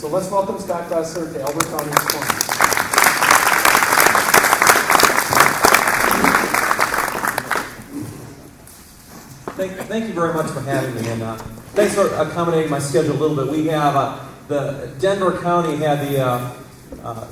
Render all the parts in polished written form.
So let's welcome Scott Gessler to Elbert County this morning. Thank you very much for having me, and thanks for accommodating my schedule a little bit. We have the Denver County had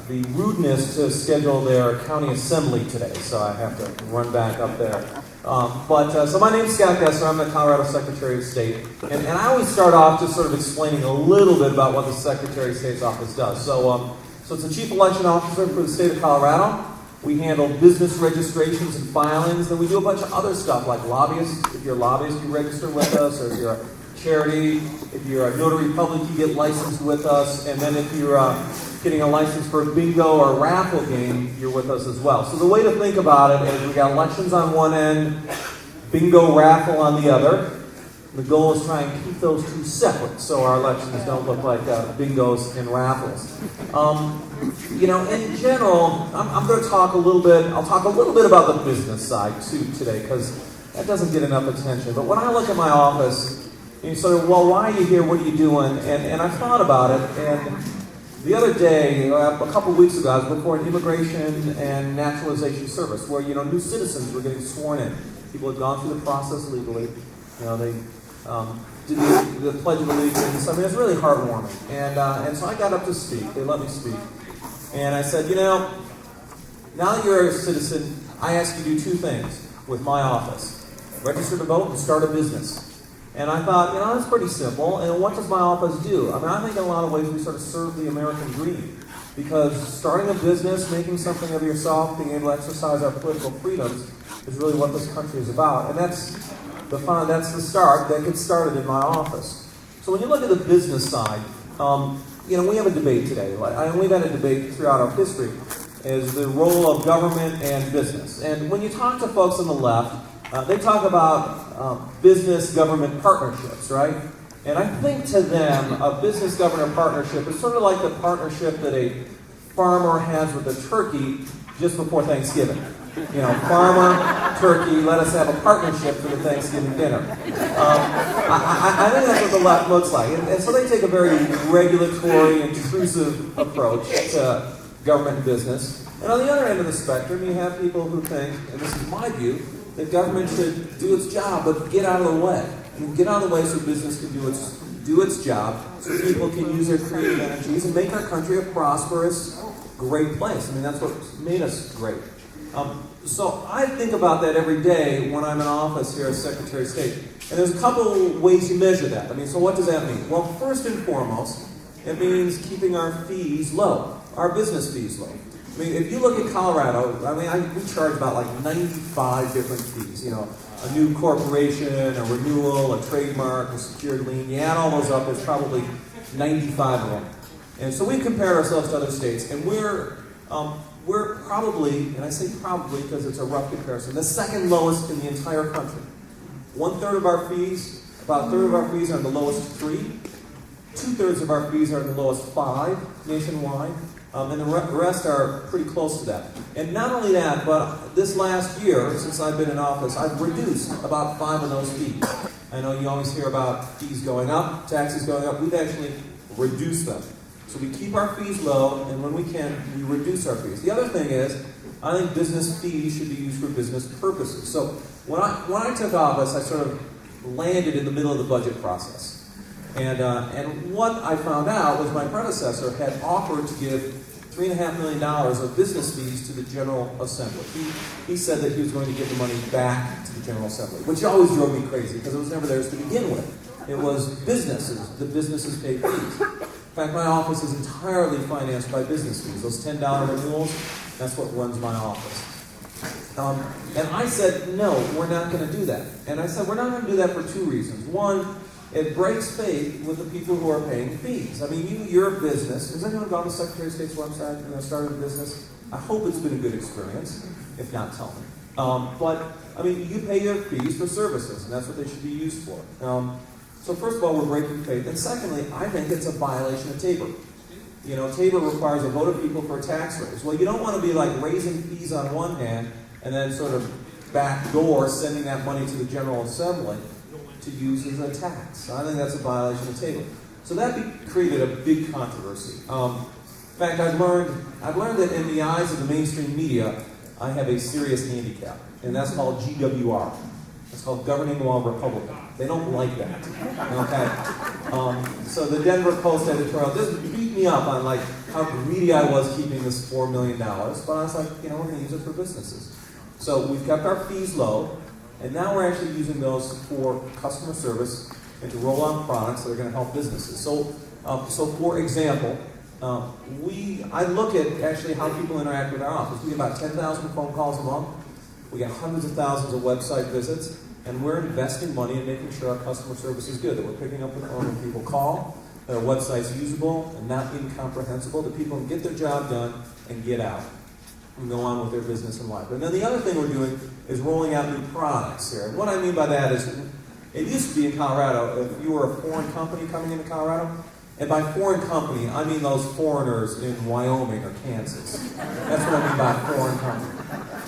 the rudeness to schedule their county assembly today, so I have to run back up there. So my name's Scott Gessler. I'm the Colorado Secretary of State, and I always start off just sort of explaining a little bit about what the Secretary of State's office does. So it's the Chief Election Officer for the state of Colorado. We handle business registrations and filings, and we do a bunch of other stuff like lobbyists. If you're a lobbyist, you register with us, or if you're a charity, if you're a notary public, you get licensed with us, and then if you're getting a license for a bingo or a raffle game, you're with us as well. So the way to think about it is we got elections on one end, bingo raffle on the other. The goal is try and keep those two separate so our elections don't look like bingos and raffles. In general, I'm going to talk a little bit, I'll talk a little bit about the business side too today, because that doesn't get enough attention. But when I look at my office, you sort of, well, why are you here? What are you doing? And I thought about it, and the other day, a couple of weeks ago, I was before an Immigration and Naturalization Service where, new citizens were getting sworn in. People had gone through the process legally. They did the Pledge of Allegiance. I mean, it's really heartwarming. And so I got up to speak. They let me speak. And I said, now that you're a citizen, I ask you to do two things with my office. Register to vote and start a business. And I thought, that's pretty simple. And what does my office do? I mean, I think in a lot of ways we sort of serve the American dream. Because starting a business, making something of yourself, being able to exercise our political freedoms is really what this country is about. And that's the start that gets started in my office. So when you look at the business side, we have a debate today. And we've had a debate throughout our history, is the role of government and business. And when you talk to folks on the left, they talk about business-government partnerships, right? And I think to them, a business-government partnership is sort of like the partnership that a farmer has with a turkey just before Thanksgiving. Farmer, turkey, let us have a partnership for the Thanksgiving dinner. I think that's what the left looks like. And so they take a very regulatory, intrusive approach to government and business. And on the other end of the spectrum, you have people who think, and this is my view, that government should do its job, but get out of the way. Get out of the way so business can do its job, so people can use their creative energies and make our country a prosperous, great place. I mean, that's what made us great. So I think about that every day when I'm in office here as Secretary of State. And there's a couple ways you measure that. I mean, so what does that mean? Well, first and foremost, it means keeping our fees low, our business fees low. I mean, if you look at Colorado, we charge about like 95 different fees. A new corporation, a renewal, a trademark, a secured lien. You add all those up, there's probably 95 of them. And so we compared ourselves to other states, and we're probably, and I say probably because it's a rough comparison, the second lowest in the entire country. About a third of our fees are in the lowest 3. 2/3 of our fees are in the lowest 5 nationwide. And the rest are pretty close to that. And not only that, but this last year, since I've been in office, I've reduced about 5 of those fees. I know you always hear about fees going up, taxes going up. We've actually reduced them. So we keep our fees low, and when we can, we reduce our fees. The other thing is, I think business fees should be used for business purposes. So when I took office, I sort of landed in the middle of the budget process. And what I found out was my predecessor had offered to give $3.5 million of business fees to the General Assembly. He said that he was going to give the money back to the General Assembly, which always drove me crazy because it was never theirs to begin with. It was businesses. The businesses pay fees. In fact, my office is entirely financed by business fees. Those $10 renewals, that's what runs my office. And I said, no, we're not going to do that. And I said, we're not going to do that for 2 reasons. One, it breaks faith with the people who are paying fees. I mean, you're a business. Has anyone gone to the Secretary of State's website and started a business? I hope it's been a good experience. If not, tell me. You pay your fees for services, and that's what they should be used for. So first of all, we're breaking faith. And secondly, I think it's a violation of Tabor. Tabor requires a vote of people for a tax raise. Well, you don't want to be like raising fees on one hand and then sort of backdoor sending that money to the General Assembly to use as a tax. So I think that's a violation of Tabor. So that created a big controversy. In fact, I've learned that in the eyes of the mainstream media, I have a serious handicap, and that's called GWR. It's called Governing While Republican. They don't like that. Okay. So the Denver Post editorial just beat me up on like how greedy I was keeping this $4 million, but I was like, we're going to use it for businesses. So we've kept our fees low, and now we're actually using those for customer service and to roll out products that are going to help businesses. So for example, I look at actually how people interact with our office. We get about 10,000 phone calls a month. We get hundreds of thousands of website visits, and we're investing money in making sure our customer service is good, that we're picking up the phone when people call, that our website's usable and not incomprehensible, that people can get their job done and get out and go on with their business and life. And then the other thing we're doing is rolling out new products here. And what I mean by that is, it used to be in Colorado, if you were a foreign company coming into Colorado, and by foreign company, I mean those foreigners in Wyoming or Kansas. That's what I mean by foreign company.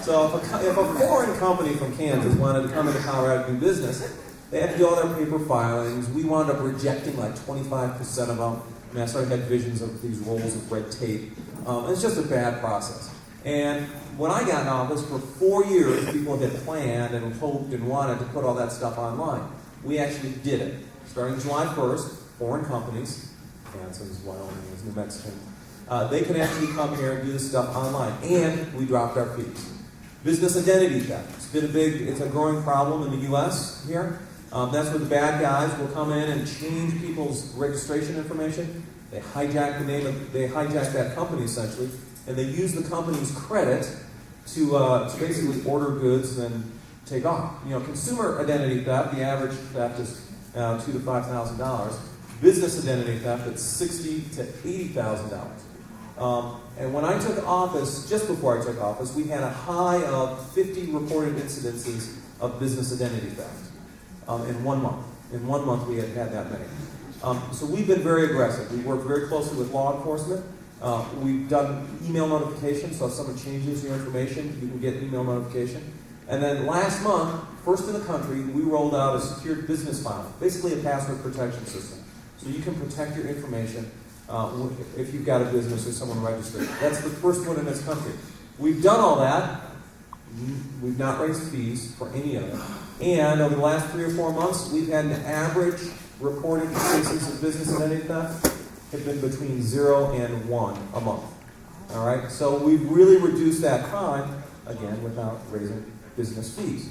So if a foreign company from Kansas wanted to come into Colorado to do business, they had to do all their paper filings. We wound up rejecting like 25% of them. I mean, I started to have visions of these rolls of red tape. It's just a bad process. And when I got in office, for 4 years, people had planned and hoped and wanted to put all that stuff online. We actually did it. Starting July 1st, foreign companies, Kansas, Wyoming, New Mexico, they can actually come here and do this stuff online. And we dropped our fees. Business identity theft. It's a growing problem in the U.S. here. That's where the bad guys will come in and change people's registration information. They hijack that company essentially, and they use the company's credit to basically order goods and then take off. Consumer identity theft, the average theft is $2,000 to $5,000. Business identity theft, it's $60,000 to $80,000. And when I took office, just before I took office, we had a high of 50 reported incidences of business identity theft in 1 month. In 1 month, we had that many. So we've been very aggressive. We work very closely with law enforcement. We've done email notifications, so if someone changes your information, you can get email notification. And then last month, first in the country, we rolled out a secured business file, basically a password protection system. So you can protect your information if you've got a business or someone registered. That's the first one in this country. We've done all that. We've not raised fees for any of it. And over the last 3 or 4 months, we've had an average reported cases of business identity theft have been between 0 and 1 a month. All right? So we've really reduced that crime, again, without raising business fees.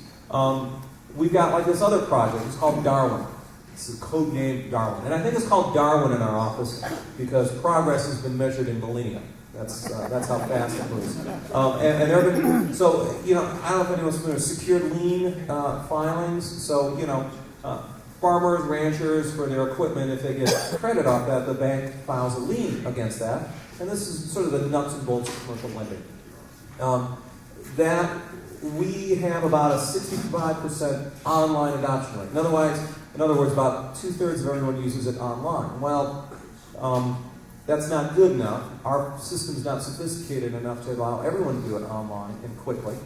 We've got like this other project. It's called Darwin. It's a code name Darwin. And I think it's called Darwin in our office because progress has been measured in millennia. That's how fast it moves. And there have been, so, I don't know if anyone's familiar with secured lien filings. So, farmers, ranchers, for their equipment, if they get credit off that, the bank files a lien against that. And this is sort of the nuts and bolts of commercial lending. That we have about a 65% online adoption rate. In other words, about 2/3 of everyone uses it online. Well, that's not good enough. Our system's not sophisticated enough to allow everyone to do it online and quickly.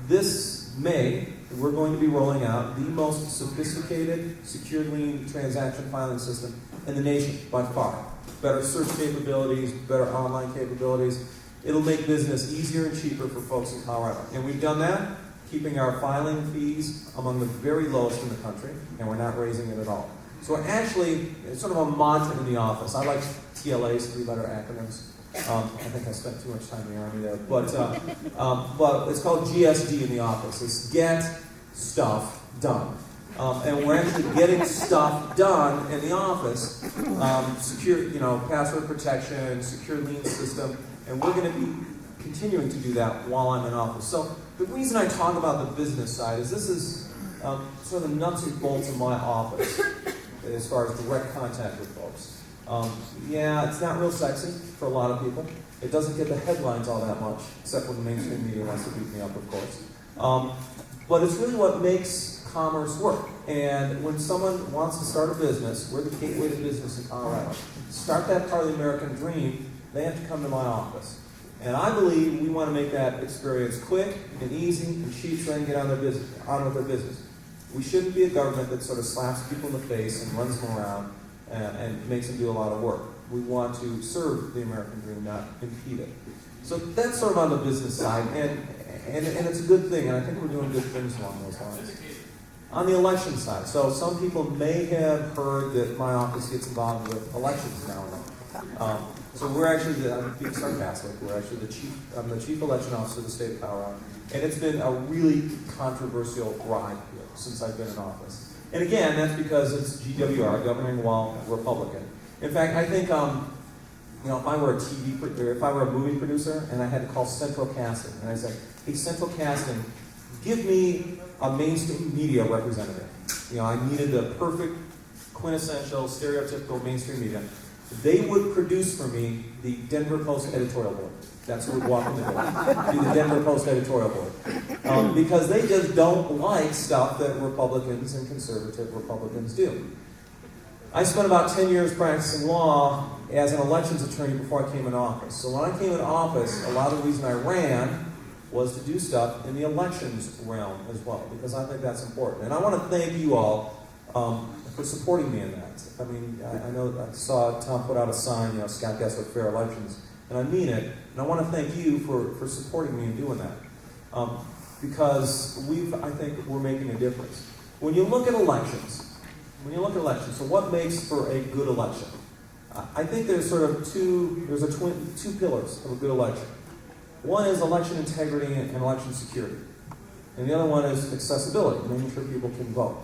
This May, we're going to be rolling out the most sophisticated secured lien transaction filing system in the nation by far. Better search capabilities, better online capabilities. It'll make business easier and cheaper for folks in Colorado. And we've done that, keeping our filing fees among the very lowest in the country, and we're not raising it at all. So actually, it's sort of a mantra in the office. I like TLAs, 3-letter acronyms. I think I spent too much time in the Army there. But it's called GSD in the office. It's get stuff done. And we're actually getting stuff done in the office. Secure, password protection, secure lien system. And we're going to be continuing to do that while I'm in office. So the reason I talk about the business side is this is sort of the nuts and bolts of my office as far as direct contact with folks. It's not real sexy for a lot of people. It doesn't get the headlines all that much, except when the mainstream media wants to beat me up, of course. But it's really what makes commerce work. And when someone wants to start a business, we're the gateway to business in Colorado. Start that part of the American dream, they have to come to my office. And I believe we want to make that experience quick and easy and cheap so they can get on with their business. We shouldn't be a government that sort of slaps people in the face and runs them around and makes them do a lot of work. We want to serve the American dream, not impede it. So that's sort of on the business side, and it's a good thing, and I think we're doing good things along those lines. On the election side, so some people may have heard that my office gets involved with elections now and then. So we're actually, I'm being sarcastic, I'm the chief election officer of the state of Colorado, and it's been a really controversial ride here since I've been in office. And again, that's because it's GWR, governing while Republican. In fact, I think, if I were if I were a movie producer and I had to call Central Casting, and I said, hey, Central Casting, give me a mainstream media representative. I needed the perfect, quintessential, stereotypical mainstream media. They would produce for me the Denver Post editorial board. That's who would walk in the door. Be the Denver Post editorial board. Because they just don't like stuff that Republicans and conservative Republicans do. I spent about 10 years practicing law as an elections attorney before I came in office. So when I came in office, a lot of the reason I ran was to do stuff in the elections realm as well, because I think that's important. And I want to thank you all for supporting me in that. I mean, I know I saw Tom put out a sign, Scott Gessler, Fair Elections, and I mean it. And I want to thank you for supporting me in doing that, because I think we're making a difference. When you look at elections, so what makes for a good election? I think there's sort of two pillars of a good election. One is election integrity and election security. And the other one is accessibility, making sure people can vote.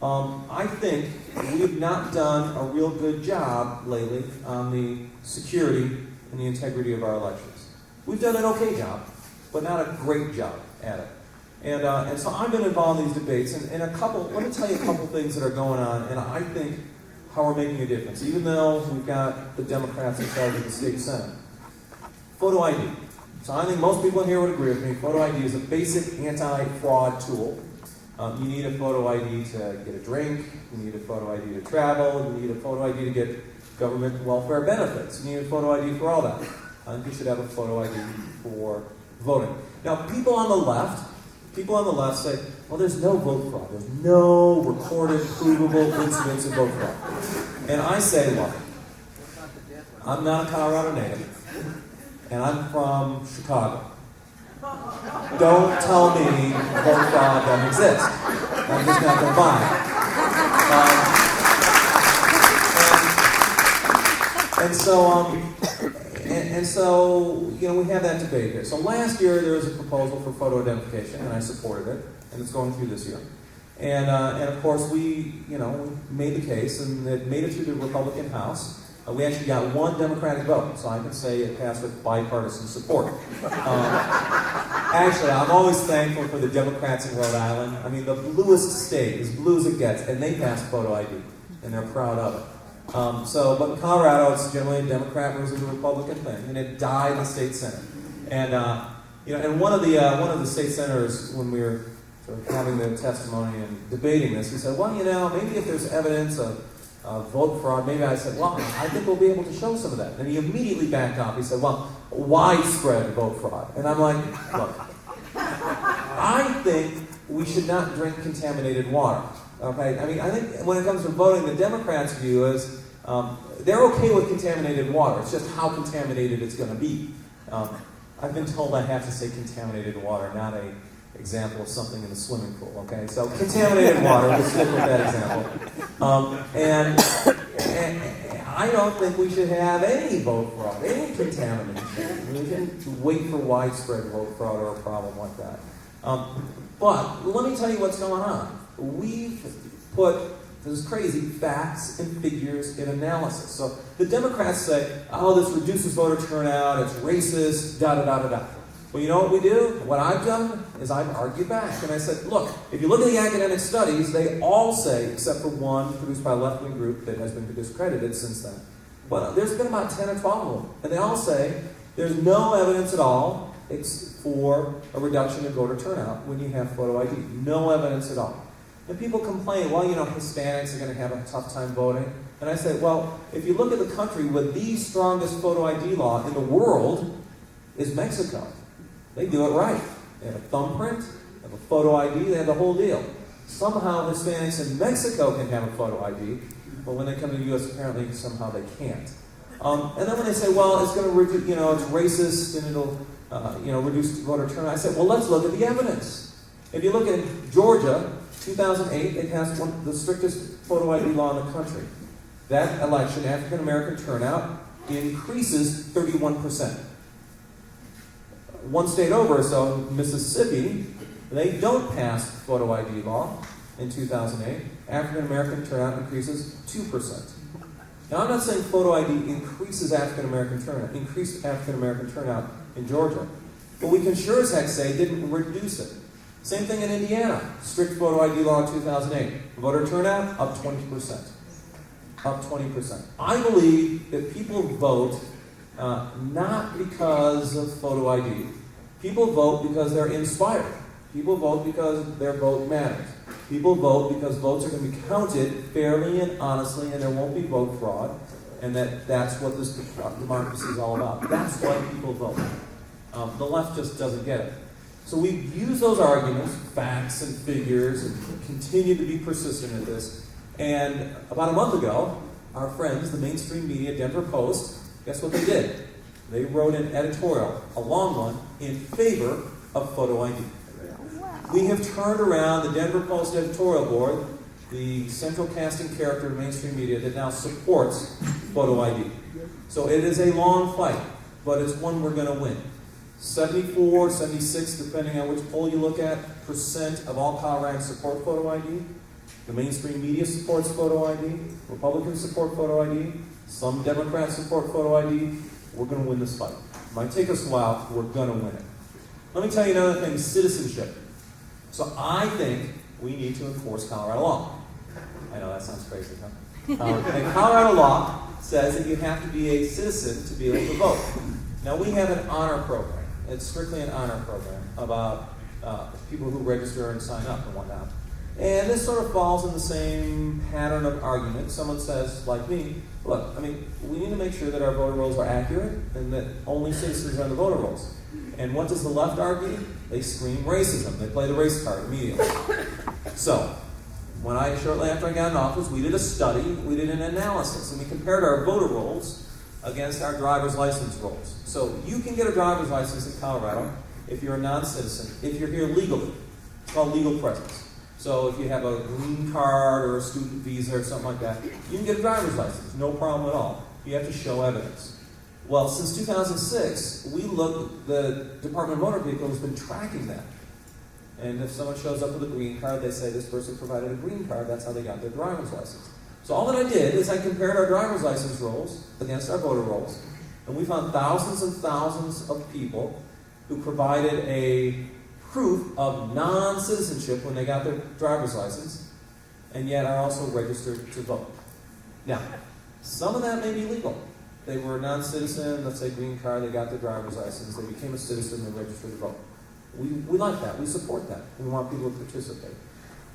I think we've not done a real good job lately on the security and the integrity of our elections. We've done an okay job, but not a great job at it. And so I've been involved in these debates, and let me tell you a couple things that are going on, and I think how we're making a difference, even though we've got the Democrats in charge of the state Senate. Photo ID. So I think most people in here would agree with me. Photo ID is a basic anti-fraud tool. You need a photo ID to get a drink. You need a photo ID to travel. You need a photo ID to get government welfare benefits. You need a photo ID for all that. I think you should have a photo ID for voting. Now, people on the left say, well, there's no vote fraud. There's no recorded, provable incidents of vote fraud. And I say, look, I'm not a Colorado native, and I'm from Chicago. Don't tell me vote fraud doesn't exist. I'm just not going to buy it. And so, we have that debate here. So last year there was a proposal for photo identification, and I supported it, and it's going through this year. And of course we made the case, and it made it through the Republican House. We actually got one Democratic vote, so I can say it passed with bipartisan support. Actually, I'm always thankful for the Democrats in Rhode Island. I mean, the bluest state, as blue as it gets, and they passed photo ID, and they're proud of it. But in Colorado, it's generally a Democrat versus a Republican thing, and it died in the state Senate. And and one of the state senators, when we were sort of having the testimony and debating this, he said, well, maybe if there's evidence of vote fraud, maybe I said, well, I think we'll be able to show some of that. And he immediately backed off. He said, well, widespread vote fraud. And I'm like, look, I think we should not drink contaminated water. Okay? I mean, I think when it comes to voting, the Democrats' view is they're okay with contaminated water. It's just how contaminated it's going to be. I've been told I have to say contaminated water, not a example of something in the swimming pool, okay? So contaminated water, we'll stick with that example. And I don't think we should have any vote fraud, any contamination. We can wait for widespread vote fraud or a problem like that. But let me tell you what's going on. We've put, this is crazy, facts and figures in analysis. So the Democrats say, oh, this reduces voter turnout, it's racist, da-da-da-da-da. Well, you know what we do? What I've done is I've argued back. And I said, look, if you look at the academic studies, they all say, except for one produced by a left-wing group that has been discredited since then, but there's been about 10 or 12 of them. And they all say there's no evidence at all for a reduction in voter turnout when you have photo ID. No evidence at all. And people complain, well, Hispanics are going to have a tough time voting. And I say, well, if you look at the country with the strongest photo ID law in the world is Mexico. They do it right. They have a thumbprint, they have a photo ID, they have the whole deal. Somehow Hispanics in Mexico can have a photo ID, but when they come to the U.S., apparently somehow they can't. And then when they say, well, it's going to reduce, it's racist and it'll, reduce voter turnout, I said, well, let's look at the evidence. If you look at Georgia, 2008, they passed the strictest photo ID law in the country. That election, African American turnout increases 31%. One state over, so Mississippi, they don't pass photo ID law in 2008. African American turnout increases 2%. Now, I'm not saying photo ID increased African American turnout in Georgia, but we can sure as heck say it didn't reduce it. Same thing in Indiana. Strict photo ID law in 2008. Voter turnout up 20%. Up 20%. I believe that people vote not because of photo ID. People vote because they're inspired. People vote because their vote matters. People vote because votes are going to be counted fairly and honestly, and there won't be vote fraud, and that's what this democracy is all about. That's why people vote. The left just doesn't get it. So we use those arguments, facts and figures, and continue to be persistent at this. And about a month ago, our friends, the mainstream media, Denver Post, guess what they did? They wrote an editorial, a long one, in favor of photo ID. We have turned around the Denver Post editorial board, the central casting character of mainstream media that now supports photo ID. So it is a long fight, but it's one we're going to win. 74, 76, depending on which poll you look at, % of all Coloradans support photo ID. The mainstream media supports photo ID. Republicans support photo ID. Some Democrats support photo ID. We're going to win this fight. It might take us a while, but we're going to win it. Let me tell you another thing, citizenship. So I think we need to enforce Colorado law. I know that sounds crazy, huh? And Colorado law says that you have to be a citizen to be able to vote. Now we have an honor program. It's strictly an honor program about people who register and sign up and whatnot. And this sort of falls in the same pattern of argument. Someone says, like me, look, we need to make sure that our voter rolls are accurate and that only citizens are on the voter rolls. And what does the left argue? They scream racism. They play the race card immediately. So, shortly after I got in office, we did a study, we did an analysis, and we compared our voter rolls against our driver's license rolls. So, you can get a driver's license in Colorado if you're a non-citizen, if you're here legally. It's called legal presence. So, if you have a green card or a student visa or something like that, you can get a driver's license, no problem at all. You have to show evidence. Well, since 2006, the Department of Motor Vehicles has been tracking that. And if someone shows up with a green card, they say this person provided a green card, that's how they got their driver's license. So all that I did is I compared our driver's license rolls against our voter rolls, and we found thousands and thousands of people who provided a proof of non-citizenship when they got their driver's license, and yet are also registered to vote. Now, some of that may be legal. They were a non-citizen, let's say green card, they got their driver's license, they became a citizen, they registered to vote. We like that, we support that, we want people to participate.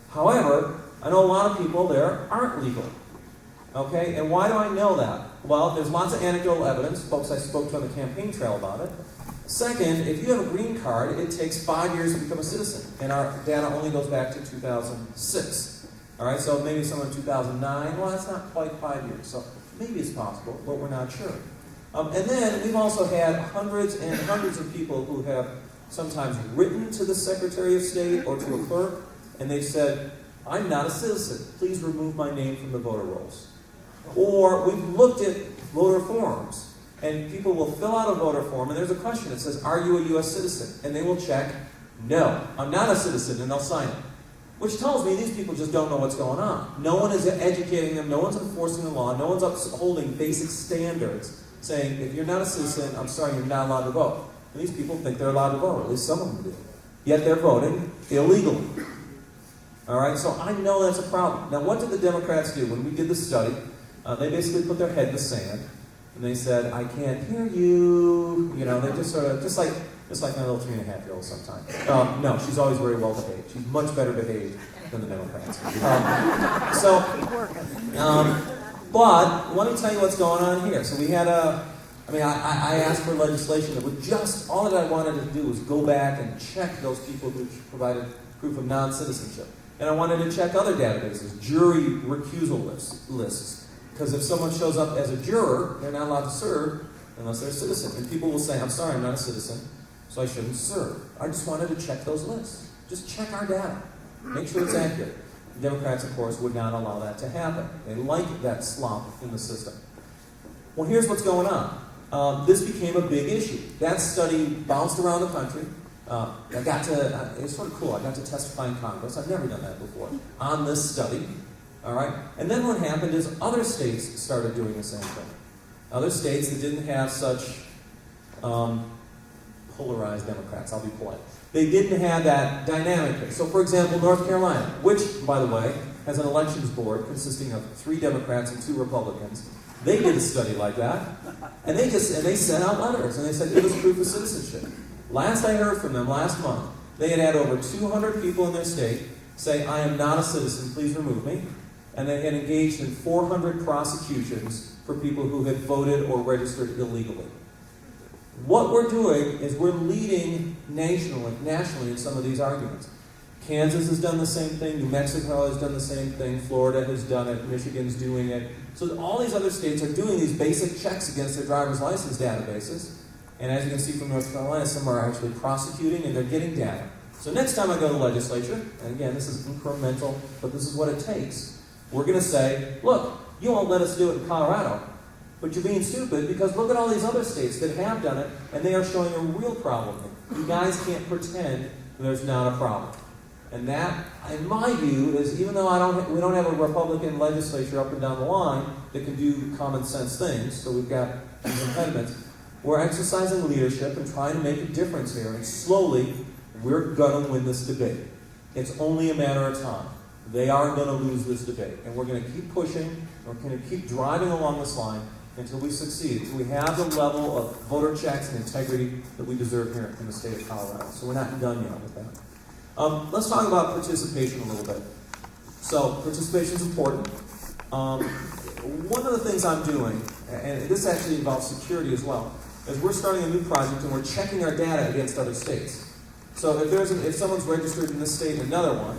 However, I know a lot of people there aren't legal. Okay, and why do I know that? Well, there's lots of anecdotal evidence, folks I spoke to on the campaign trail about it. Second, if you have a green card, it takes 5 years to become a citizen, and our data only goes back to 2006. All right, so maybe someone in 2009, well, that's not quite 5 years, so maybe it's possible, but we're not sure. And then we've also had hundreds and hundreds of people who have sometimes written to the Secretary of State or to a clerk, and they've said, I'm not a citizen, please remove my name from the voter rolls. Or we've looked at voter forms, and people will fill out a voter form, and there's a question that says, are you a U.S. citizen? And they will check, no, I'm not a citizen, and they'll sign it. Which tells me these people just don't know what's going on. No one is educating them, no one's enforcing the law, no one's upholding basic standards, saying, if you're not a citizen, I'm sorry, you're not allowed to vote. And these people think they're allowed to vote, or at least some of them do. Yet they're voting illegally. All right, so I know that's a problem. Now, what did the Democrats do? When we did the study, they basically put their head in the sand, and they said, I can't hear you. You know, they just sort of, just like my little 3.5-year-old sometimes. No, she's always very well behaved. She's much better behaved than the Democrats. But let me tell you what's going on here. So we had I asked for legislation that would just, all that I wanted to do was go back and check those people who provided proof of non-citizenship. And I wanted to check other databases, jury recusal lists, Because if someone shows up as a juror, they're not allowed to serve unless they're a citizen. And people will say, I'm sorry, I'm not a citizen, so I shouldn't serve. I just wanted to check those lists. Just check our data. Make sure it's accurate. The Democrats, of course, would not allow that to happen. They like that slump in the system. Well, here's what's going on. This became a big issue. That study bounced around the country. It was sort of cool. I got to testify in Congress. I've never done that before. On this study. All right? And then what happened is other states started doing the same thing. Other states that didn't have such polarized Democrats, I'll be polite. They didn't have that dynamic. So, for example, North Carolina, which, by the way, has an elections board consisting of 3 Democrats and 2 Republicans. They did a study like that, and they sent out letters, and they said, give us proof of citizenship. Last I heard from them, last month, they had over 200 people in their state say, I am not a citizen, please remove me. And they had engaged in 400 prosecutions for people who had voted or registered illegally. What we're doing is we're leading nationally in some of these arguments. Kansas has done the same thing. New Mexico has done the same thing. Florida has done it. Michigan's doing it. So all these other states are doing these basic checks against their driver's license databases. And as you can see from North Carolina, some are actually prosecuting and they're getting data. So next time I go to the legislature, and again, this is incremental, but this is what it takes, we're going to say, look, you won't let us do it in Colorado, but you're being stupid because look at all these other states that have done it, and they are showing a real problem here. You guys can't pretend there's not a problem. And that, in my view, is even though we don't have a Republican legislature up and down the line that can do common sense things, so we've got these impediments, we're exercising leadership and trying to make a difference here, and slowly, we're going to win this debate. It's only a matter of time. They are going to lose this debate, and we're going to keep pushing, we're going to keep driving along this line until we succeed, until we have the level of voter checks and integrity that we deserve here in the state of Colorado. So we're not done yet with that. Let's talk about participation a little bit. So participation is important. One of the things I'm doing, and this actually involves security as well, is we're starting a new project and we're checking our data against other states. So if someone's registered in this state and another one,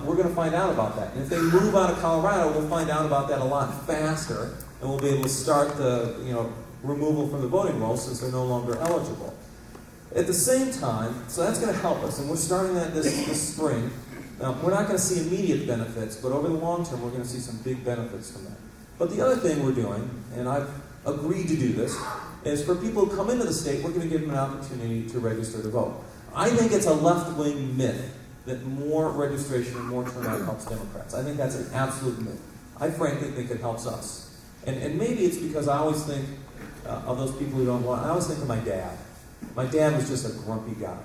we're going to find out about that. And if they move out of Colorado, we'll find out about that a lot faster, and we'll be able to start the removal from the voting rolls since they're no longer eligible. At the same time, so that's going to help us, and we're starting that this spring. We're not going to see immediate benefits, but over the long term, we're going to see some big benefits from that. But the other thing we're doing, and I've agreed to do this, is for people who come into the state, we're going to give them an opportunity to register to vote. I think it's a left-wing myth that more registration and more turnout helps Democrats. I think that's an absolute myth. I frankly think it helps us. And maybe it's because I always think of those people who don't want, I always think of my dad. My dad was just a grumpy guy.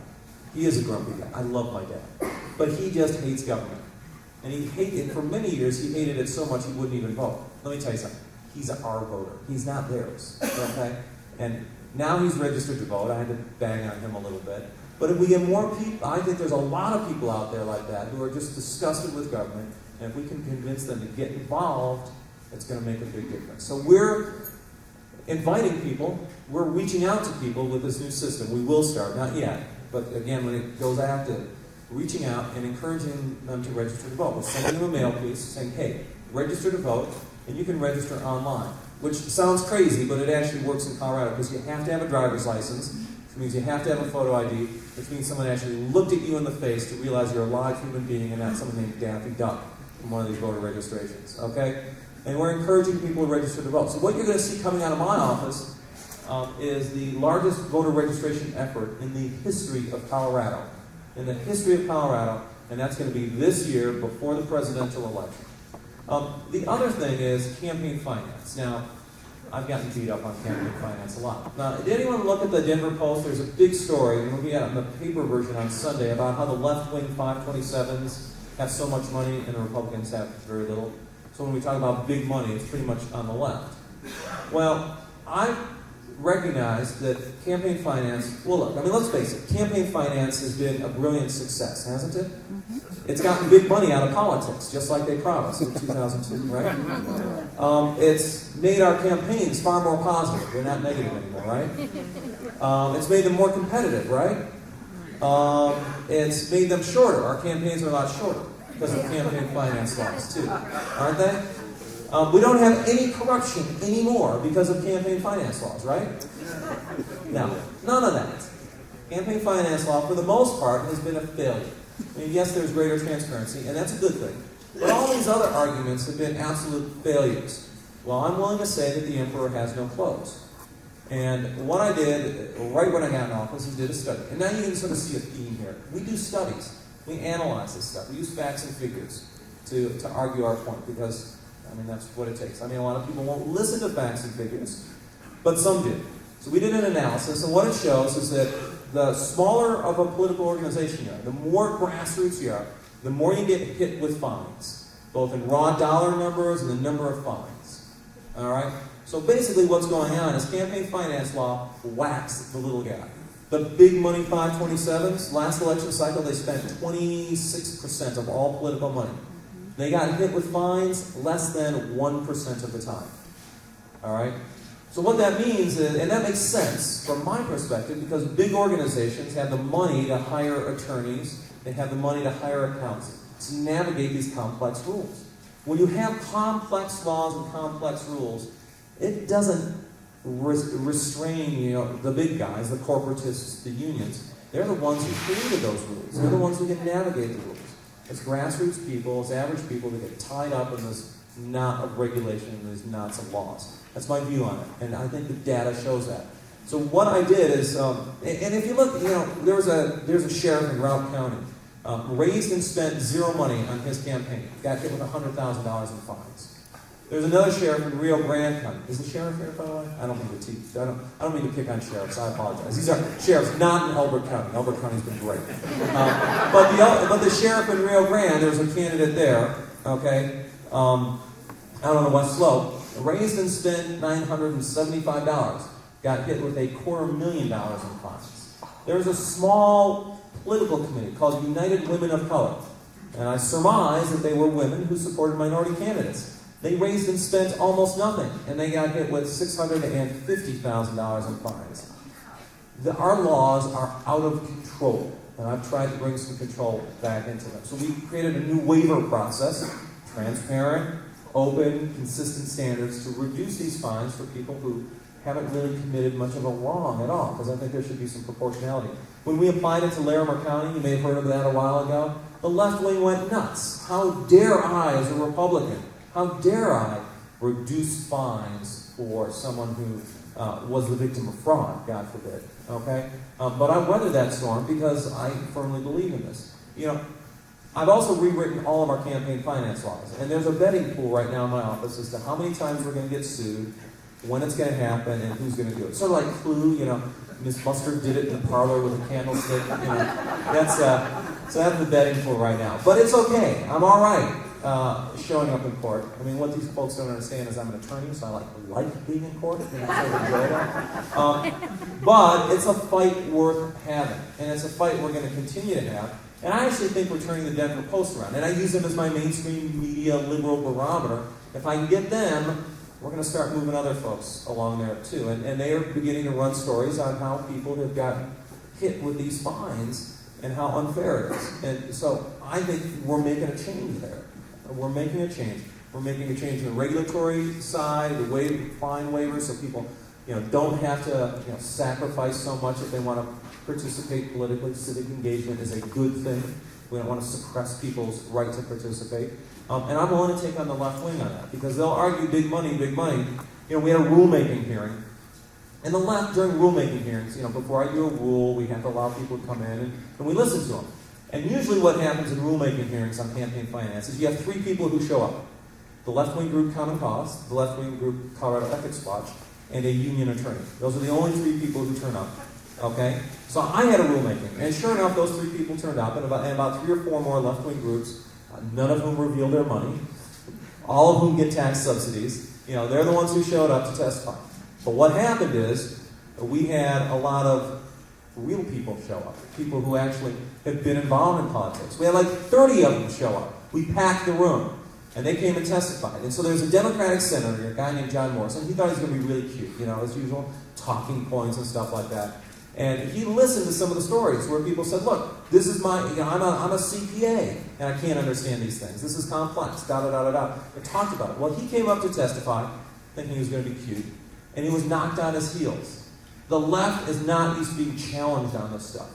He is a grumpy guy. I love my dad. But he just hates government. And he hated, for many years, he hated it so much he wouldn't even vote. Let me tell you something. He's our voter. He's not theirs. Okay? And now he's registered to vote. I had to bang on him a little bit. But if we get more people, I think there's a lot of people out there like that who are just disgusted with government. And if we can convince them to get involved, it's going to make a big difference. So we're inviting people. We're reaching out to people with this new system. We will start, not yet. But again, when it goes active, reaching out and encouraging them to register to vote. We're sending them a mail piece saying, hey, register to vote, and you can register online. Which sounds crazy, but it actually works in Colorado because you have to have a driver's license, which means you have to have a photo ID, which means someone actually looked at you in the face to realize you're a live human being and not someone named Daffy Duck from one of these voter registrations. Okay? And we're encouraging people to register to vote. So what you're going to see coming out of my office is the largest voter registration effort in the history of Colorado. In the history of Colorado, and that's going to be this year before the presidential election. The other thing is campaign finance. Now, I've gotten beat up on campaign finance a lot. Now, did anyone look at the Denver Post? There's a big story, and we'll be out in the paper version on Sunday, about how the left-wing 527s have so much money and the Republicans have very little. So when we talk about big money, it's pretty much on the left. Well, I recognize that campaign finance, well look, I mean, let's face it, campaign finance has been a brilliant success, hasn't it? It's gotten big money out of politics, just like they promised in 2002, right? It's made our campaigns far more positive. They're not negative anymore, right? It's made them more competitive, right? It's made them shorter. Our campaigns are a lot shorter because of campaign finance laws, too, aren't they? We don't have any corruption anymore because of campaign finance laws, right? No, none of that. Campaign finance law, for the most part, has been a failure. I mean, yes, there's greater transparency, and that's a good thing. But all these other arguments have been absolute failures. Well, I'm willing to say that the emperor has no clothes. And what I did, right when I got in office, is did a study. And now you can sort of see a theme here. We do studies. We analyze this stuff. We use facts and figures to argue our point, because, I mean, that's what it takes. I mean, a lot of people won't listen to facts and figures, but some do. So we did an analysis, and what it shows is that the smaller of a political organization you are, the more grassroots you are, the more you get hit with fines, both in raw dollar numbers and the number of fines. All right? So basically what's going on is campaign finance law whacks the little guy. The big money 527s, last election cycle, they spent 26% of all political money. They got hit with fines less than 1% of the time. All right? So what that means is, and that makes sense from my perspective, because big organizations have the money to hire attorneys, they have the money to hire accountants to navigate these complex rules. When you have complex laws and complex rules, it doesn't restrain, the big guys, the corporatists, the unions. They're the ones who created those rules. They're the ones who can navigate the rules. It's grassroots people, it's average people that get tied up in this knot of regulation and these knots of laws. That's my view on it, and I think the data shows that. So what I did is, and if you look, there's a sheriff in Elbert County, raised and spent zero money on his campaign, got hit with $100,000 in fines. There's another sheriff in Rio Grande County. Is the sheriff here, by the way? I don't mean to pick on sheriffs. I apologize. These are sheriffs not in Elbert County. Elbert County's been great. But the sheriff in Rio Grande, there's a candidate there, okay, out on the West Slope, raised and spent $975. Got hit with $250,000 in fines. There's a small political committee called United Women of Color. And I surmise that they were women who supported minority candidates. They raised and spent almost nothing, and they got hit with $650,000 in fines. Our laws are out of control, and I've tried to bring some control back into them. So we created a new waiver process, transparent, open, consistent standards to reduce these fines for people who haven't really committed much of a wrong at all, because I think there should be some proportionality. When we applied it to Larimer County, you may have heard of that a while ago, the left wing went nuts. How dare I, as a Republican, how dare I reduce fines for someone who was the victim of fraud, God forbid, okay? But I weathered that storm because I firmly believe in this. I've also rewritten all of our campaign finance laws, and there's a betting pool right now in my office as to how many times we're going to get sued, when it's going to happen, and who's going to do it. Sort of like Clue, Miss Mustard did it in the parlor with a candlestick. So that's the betting pool right now. But it's okay. I'm all right showing up in court. I mean, what these folks don't understand is I'm an attorney, so I like being in court. I sort of enjoy that. But it's a fight worth having, and it's a fight we're going to continue to have. And I actually think we're turning the Denver Post around. And I use them as my mainstream media liberal barometer. If I can get them, we're going to start moving other folks along there too. And they are beginning to run stories on how people have gotten hit with these fines and how unfair it is. And so I think we're making a change there. We're making a change. We're making a change in the regulatory side, the way we fine waivers, so people don't have to sacrifice so much if they want to participate politically. Civic engagement is a good thing. We don't want to suppress people's right to participate. And I'm willing to take on the left wing on that, because they'll argue big money, big money. We had a rulemaking hearing. And the left, during rulemaking hearings, before I do a rule, we have to allow people to come in, and we listen to them. And usually what happens in rulemaking hearings on campaign finance is you have three people who show up. The left-wing group Common Cause, the left-wing group Colorado Ethics Watch, and a union attorney. Those are the only three people who turn up. Okay? So I had a rulemaking, and sure enough, those three people turned up, and about 3 or 4 more left-wing groups, none of whom reveal their money, all of whom get tax subsidies. They're the ones who showed up to testify. But what happened is, we had a lot of real people show up, people who actually have been involved in politics. We had like 30 of them show up. We packed the room, and they came and testified. And so there's a Democratic senator, a guy named John Morrison. He thought he was going to be really cute, as usual, talking points and stuff like that. And he listened to some of the stories where people said, look, this is I'm a CPA, and I can't understand these things. This is complex, da-da-da-da-da. They talked about it. Well, he came up to testify, thinking he was going to be cute, and he was knocked on his heels. The left is not used to being challenged on this stuff.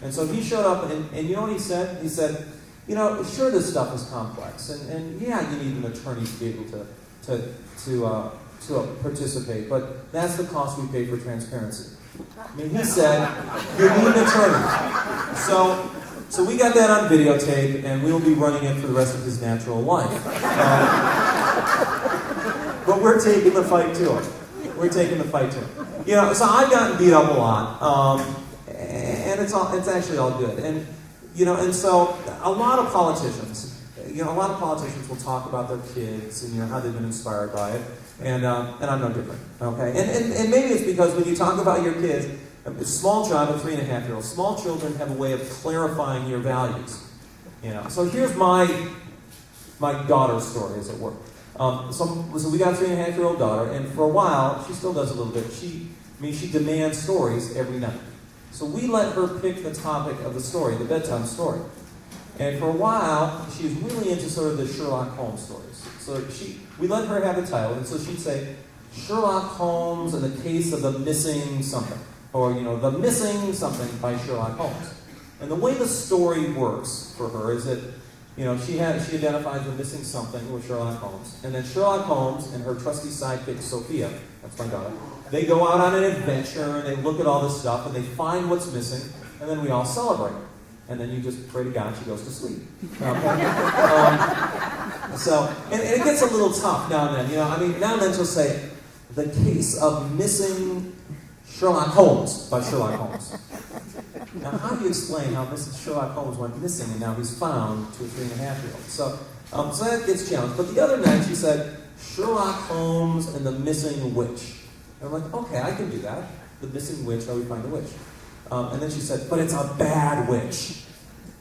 And so he showed up, and you know what he said? He said, sure, this stuff is complex, and yeah, you need an attorney to be able to participate, but that's the cost we pay for transparency. I mean, he said, you need an attorney. So we got that on videotape, and we will be running it for the rest of his natural life. But we're taking the fight to him. So I've gotten beat up a lot, and it's actually all good. And so a lot of politicians will talk about their kids and how they've been inspired by it. And I'm no different, okay? And maybe it's because when you talk about your kids, a small child, a 3.5-year-old, small children have a way of clarifying your values, So here's my daughter's story, as it were. So we got a 3.5-year-old daughter, and for a while, she still does a little bit. She demands stories every night. So we let her pick the topic of the story, the bedtime story. And for a while, she was really into sort of the Sherlock Holmes stories. So we let her have the title, and so she'd say, Sherlock Holmes and the case of the missing something. Or, the missing something by Sherlock Holmes. And the way the story works for her is that, she identifies the missing something with Sherlock Holmes. And then Sherlock Holmes and her trusty sidekick, Sophia, that's my daughter, they go out on an adventure, and they look at all this stuff, and they find what's missing, and then we all celebrate. And then you just pray to God she goes to sleep. Okay? And it gets a little tough now and then. Now and then she'll say, the case of missing Sherlock Holmes by Sherlock Holmes. Now, how do you explain how Mrs. Sherlock Holmes went missing and now he's found to a 3.5-year-old? So that gets challenged. But the other night she said, Sherlock Holmes and the missing witch. And I'm like, okay, I can do that. The missing witch, how we find the witch. And then she said, but it's a bad witch.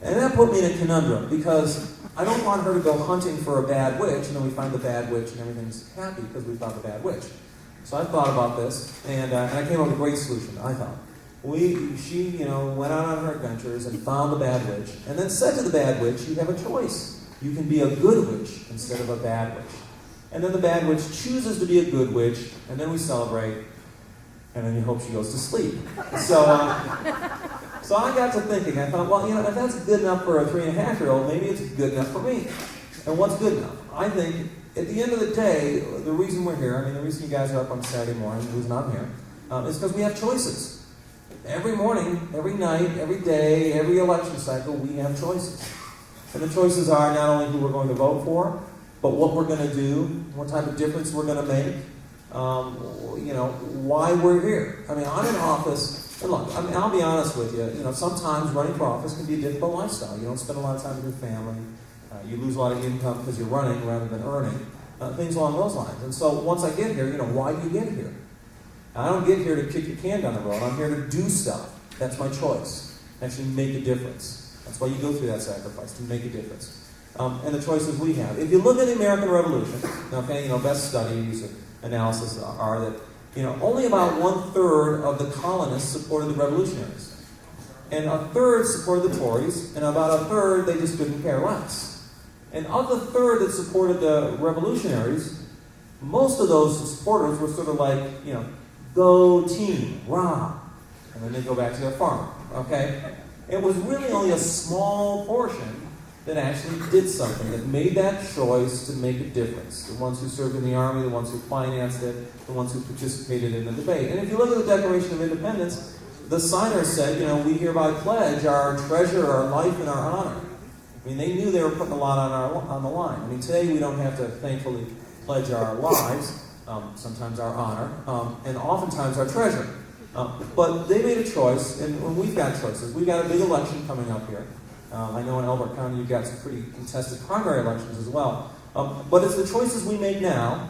And that put me in a conundrum, because I don't want her to go hunting for a bad witch, and then we find the bad witch, and everything's happy because we found the bad witch. So I thought about this, and I came up with a great solution, I thought. She went out on her adventures and found the bad witch, and then said to the bad witch, you have a choice. You can be a good witch instead of a bad witch. And then the bad witch chooses to be a good witch, and then we celebrate, and then you hope she goes to sleep. So I got to thinking, I thought, well, if that's good enough for a 3.5-year-old, maybe it's good enough for me. And what's good enough? I think, at the end of the day, the reason we're here, the reason you guys are up on Saturday morning, the reason I'm here, is because we have choices. Every morning, every night, every day, every election cycle, we have choices. And the choices are not only who we're going to vote for, but what we're going to do, what type of difference we're going to make, why we're here. I'm in office, and look, I'll be honest with you, sometimes running for office can be a difficult lifestyle. You don't spend a lot of time with your family. You lose a lot of income because you're running rather than earning, things along those lines. And so once I get here, why do you get here? I don't get here to kick your can down the road. I'm here to do stuff. That's my choice. Actually make a difference. That's why you go through that sacrifice, to make a difference. And the choices we have. If you look at the American Revolution, best studies and analysis are that, only about 1/3 of the colonists supported the revolutionaries. And 1/3 supported the Tories, and about 1/3 they just couldn't care less. And of the 1/3 that supported the revolutionaries, most of those supporters were sort of like, go team, rah. And then they go back to their farm, okay? It was really only a small portion that actually did something, that made that choice to make a difference. The ones who served in the army, the ones who financed it, the ones who participated in the debate. And if you look at the Declaration of Independence, the signers said, we hereby pledge our treasure, our life, and our honor. They knew they were putting a lot on the line. Today we don't have to, thankfully, pledge our lives, sometimes our honor, and oftentimes our treasure. But they made a choice, and we've got choices. We've got a big election coming up here. I know in Elbert County you've got some pretty contested primary elections as well. But it's the choices we make now,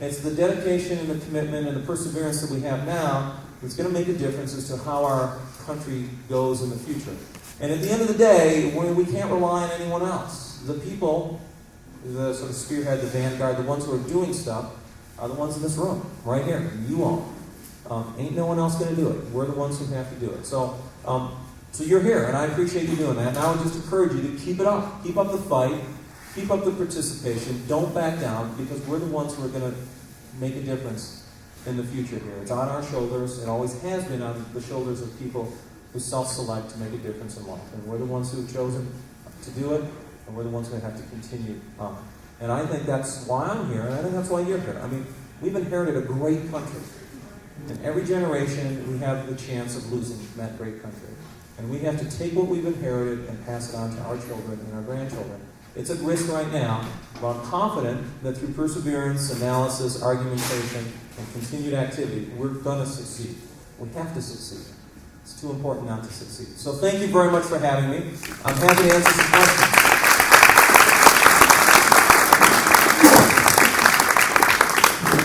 it's the dedication and the commitment and the perseverance that we have now that's going to make a difference as to how our country goes in the future. And at the end of the day, we can't rely on anyone else. The people, the sort of spearhead, the vanguard, the ones who are doing stuff, are the ones in this room, right here, you all. Ain't no one else going to do it. We're the ones who have to do it. So you're here, and I appreciate you doing that. And I would just encourage you to keep it up. Keep up the fight. Keep up the participation. Don't back down, because we're the ones who are going to make a difference in the future here. It's on our shoulders. It always has been on the shoulders of people who self-select to make a difference in life. And we're the ones who have chosen to do it, and we're the ones who have to continue on. And I think that's why I'm here, and I think that's why you're here. I mean, we've inherited a great country. In every generation, we have the chance of losing that great country. And we have to take what we've inherited and pass it on to our children and our grandchildren. It's at risk right now, but I'm confident that through perseverance, analysis, argumentation, and continued activity, we're going to succeed. We have to succeed. It's too important not to succeed. So thank you very much for having me. I'm happy to answer some questions.